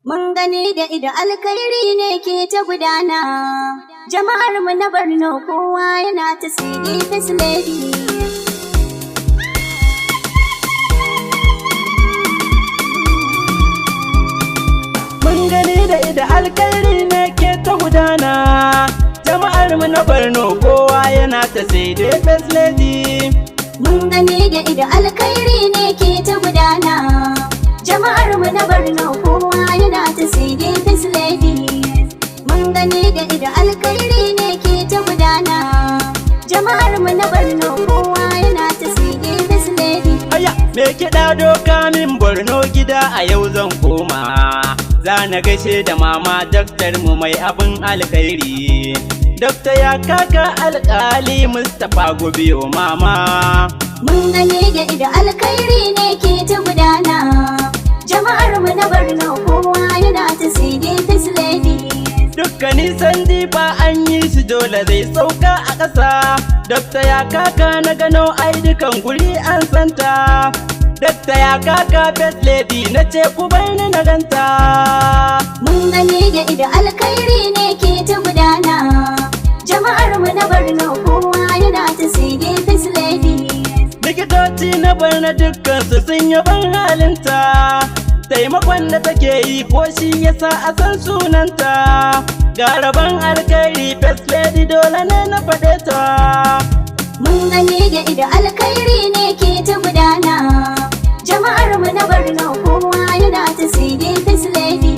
Mun gani da ido alkhairi ne ke ta gudana. Jama'ar mu na Borno kowa yana ta sidi First Lady. Mun gani da ido alkhairi ne ke ta gudana. Jama'ar mu na Borno kowa yana ta sidi First Lady. Mun gani da ido alkhairi ne ke ta gudana. Jama'ar mu na Borno kowa yana ta sidi First Lady. Mun gani da ido alkhairi ne ke ta gudana. Jama'ar mu na Borno kowa yana ta sidi First Lady. Aya, me kiɗa doka min Borno gida a yau zan koma. Za na gaishe da mama daktar mu mai abin alkhairi. Dakta Yakaka Alkali Mustapha Gubio mama. Mun gani da ido alkhairi ne ke ta gudana. Jama'ar mu na Borno kowa yana ta sidi First Lady. Dukkanin sandi ba an yi shi dole zai sauka a ƙasa. Dakta Yakaka na gano ai dukan guri an santa. Dakta Yakaka First Lady na ce ku ni na ganta. Mun gani da ido alkhairi ne ke ta gudana. Jama'ar mu na Borno kowa yana ta sidi First Lady. Likitoci na Borno dukkansu sun yi ban halinta. Taimakon da take yi ko shi yasa a san sunanta. Ga rabon alkhairi First Lady dole ne na faɗe ta. Mun gani da ido alkhairi ne ke ta gudana. Jama'ar mu na Borno kowa yana ta sidi First Lady.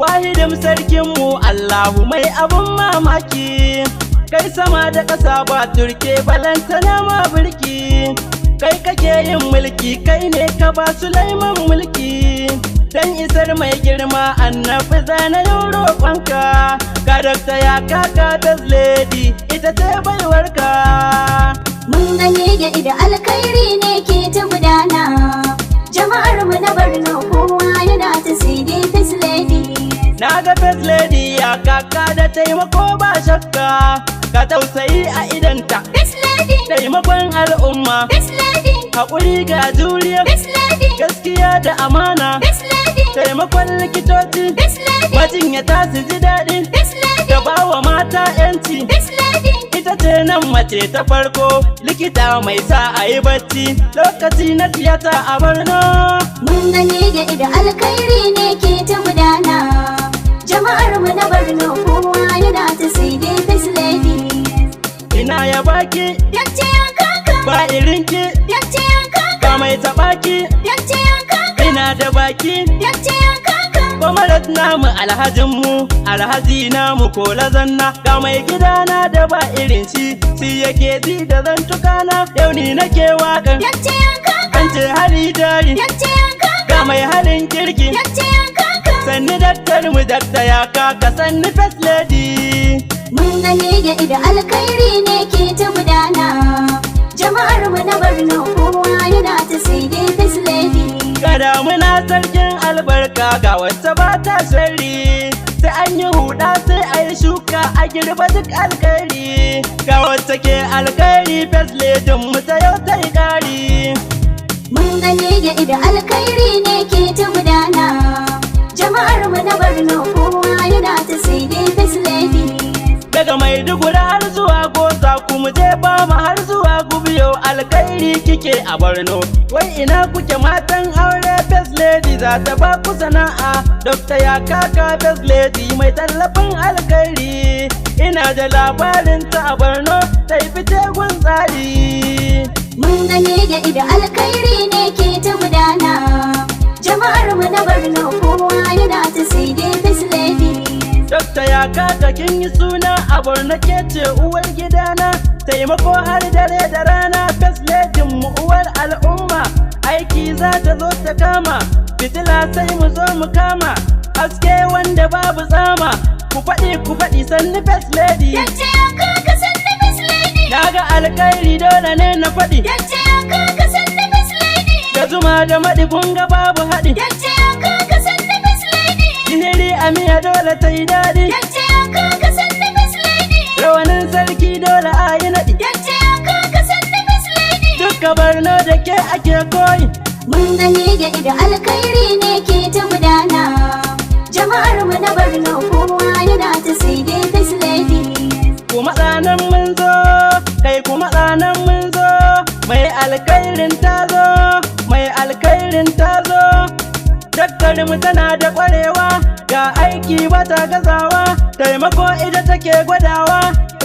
Wahidin sarkinmu Allahu mai abun mamaki. Kai sama da ƙasa ba turke balantana ma birki. Kai kake yin mulki, kai ne ka ba Sulaiman mulki. Dan isar mai girma annabi zana yin roƙonka. Ka Dakta Yakaka First Lady ita ce baiwarka. Mun gani da ido alkhairi ne ke ta gudana. Jama'ar mu na Borno kowa yana ta sidi First Lady. Na ga First Lady Yakaka da taimako ba shakka. Ka tausayi a idanta. First Lady. Taimakon al'umma. First Lady. Haƙuri ga juriya. First Lady. Gaskiya da amana. First Lady. Taimakon likitoci. First Lady. Majinyata su ji daɗi. First Lady. Da bawa mata 'yanci. First Lady. Ita ce nan mace ta farko. Likita mai sa a yi bacci. Lokaci na tiyata a Borno. Mun gani da ido alkhairi ne ke ta gudana. Jama'ar mu na Borno kowa yana ta sidi First Lady. Ina ya baki. Yace Yakaka. Ba irinki. Yace Yakaka. Ga mai taɓaki. Yace Yakaka. Ina da baki. Yace Yakaka. Kwamarat namu alhajinmu, alhaji namu ko lazanna. Ga mai gidana da ba irin shi yake ji da zantukana. Yau ni nake waƙan. Yace Yakaka. Kan ce hali dari. Yace Yakaka. Ga mai halin kirki. Yace Yakaka. Sanni daktar mu Dakta Yakaka sanni First Lady. Mun gani da ido alkhairi ne ke ta gudana. Jama'ar mu na Borno kowa yana ta sidi First Lady. Kada muna sarkin albarka ga wacce ba ta sharri. Sai an yi huda sai a yi shuka a girba duk alkhairi. Ga wacce ke alkhairi First Lady mu ta yau ta yi kari. Mun gani da ido alkhairi ne ke ta gudana. Jama'ar mu na Borno kowa yana ta sidi First Lady. Daga Maiduguri har zuwa Goza kuma je ba mu har zuwa Gubio alkhairi kike a Borno. Wai ina kuke matan aure First Lady za ta ba ku sana'a. Dakta Yakaka First Lady mai tallafin alkhairi. Ina da labarin ta a Borno ta yi fice gun tsari. Mun gani da ido alkhairi ne ke ta gudana. Jama'ar mu na Borno kowa yana ta sidi First Lady. Dakta Yakaka kin yi suna a Borno ke ce uwar gidana. Taimako har dare da rana First Lady mu uwar al'umma. Aiki za ta zo ta kama. Fitila sai mu zo mu kama. Haske wanda babu tsama. Ku faɗi sanni First Lady. Yace Yakaka sanni First Lady. Na ga alkhairi dole ne na faɗi. Yace Yakaka sanni First Lady. Da zuma da maɗi kun ga babu haɗi. Yace Yakaka sanni First Lady. Jiniri a miya dole ta yi daɗi. Yace Yakaka sanni First Lady. Rawanin sarki dole a yi naɗi. Yace Yakaka sanni First Lady. Duka Borno da ke ake koyi. Mun gani da ido alkhairi ne ke ta gudana. alkairin tazo, mai alkairin tazo. Daktar mu tana da kwarewa, ga aiki bata gazawa, taimako ita take gwadawa,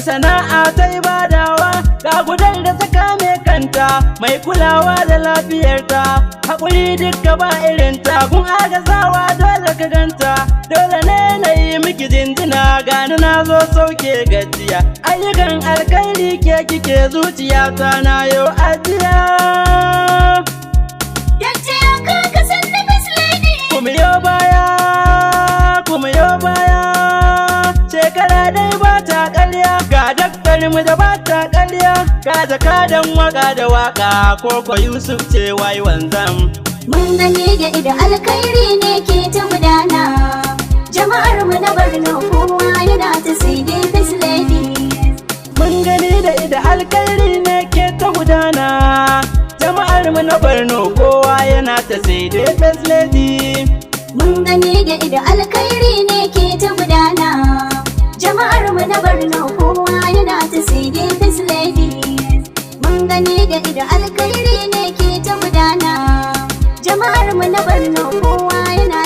sana'a ta badawa, ga gudar da ta kame kanta, mai kulawa da lafiyarta, haƙuri duka ba irinta, kun agazawa dole ka ganta, dole ne na yi miki jinjina, gani na zo sauke gajiya, ayyukan alkairi ke kike zuciyata na yau ajiya. Kuma yo baya, shekara dai ba ta ƙarya, ga daktar mu da ba ta ƙarya, ga jakadan waka da waka, koko Yusuf Y Wanzam. Mun gani da ido alkhairi ne ke ta gudana, jama'ar mu na Borno kowa yana ta sai dai first lady. Mun gani da ido alkhairi ne ke ta gudana, jama'ar mu na Borno kowa yana ta sai dai first lady. Mun gani da ido alkhairi ne ke ta gudana, jama'ar mu na Borno kowa yana ta sai dai first lady. Mun gani da ido alkhairi ne ke ta gudana, jama'ar mu na Borno kowa yana